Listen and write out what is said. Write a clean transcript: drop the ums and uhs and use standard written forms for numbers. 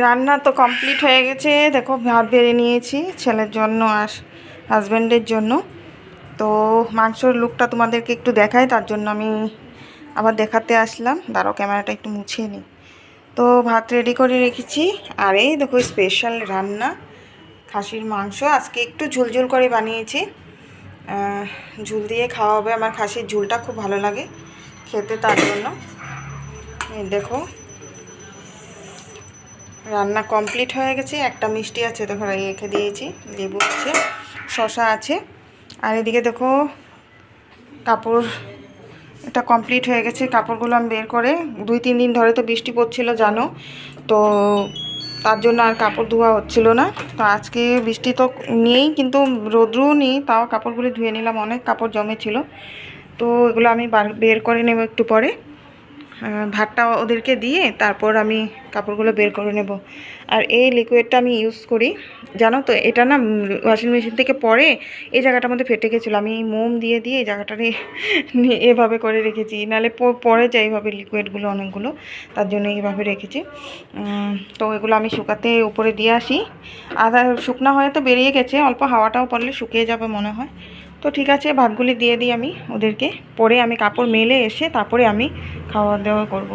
রান্না তো কমপ্লিট হয়ে গেছে। দেখো ভাত বেড়ে নিয়েছি ছেলের জন্য আর হাজব্যান্ডের জন্য। তো মাংসর লুকটা তোমাদেরকে একটু দেখাই, তার জন্য আমি আবার দেখাতে আসলাম। দাঁড়াও ক্যামেরাটা একটু মুছিয়ে নিই। তো ভাত রেডি করে রেখেছি। আর এই দেখো স্পেশাল রান্না খাসির মাংস। আজকে একটু ঝুলঝুল করে বানিয়েছি, ঝুল দিয়ে খাওয়া হবে। আমার খাসির ঝুলটা খুব ভালো লাগে খেতে, তার জন্য। দেখো রান্না কমপ্লিট হয়ে গেছে। একটা মিষ্টি আছে দেখো রেখে দিয়েছি, লেবু আছে, শসা আছে। আর এদিকে দেখো কাপড়, এটা কমপ্লিট হয়ে গেছে। কাপড়গুলো আমি বের করে, 2-3 দিন ধরে তো বৃষ্টি পড়ছিল জানো, তো তার জন্য আর কাপড় ধোয়া হচ্ছিল না। তো আজকে বৃষ্টি তো নেই, কিন্তু রোদ্রুও নেই, তাও কাপড়গুলি ধুয়ে নিলাম। অনেক কাপড় জমেছিল, তো এগুলো আমি বের করে নেব একটু পরে। ভাতটা ওদেরকে দিয়ে তারপর আমি কাপড়গুলো বের করে নেব। আর এই লিকুইডটা আমি ইউজ করি জানো তো, এটা না ওয়াশিং মেশিন থেকে পরে এই জায়গাটার মধ্যে ফেটে গেছিলো। আমি মোম দিয়ে দিয়ে এই জায়গাটারে এভাবে করে রেখেছি, নাহলে পরে যায় এইভাবে লিকুইডগুলো অনেকগুলো, তার জন্য এইভাবে রেখেছি। তো এগুলো আমি শুকাতে উপরে দিয়ে আসি। আধা শুকনা হয়ে তো বেরিয়ে গেছে, অল্প হাওয়াটাও পড়লে শুকিয়ে যাবে মনে হয়। তো ঠিক আছে, ভাতগুলি দিয়ে দিই আমি ওদেরকে, পরে আমি কাপড় মেলে এসে তারপরে আমি খাওয়া দাওয়া করব।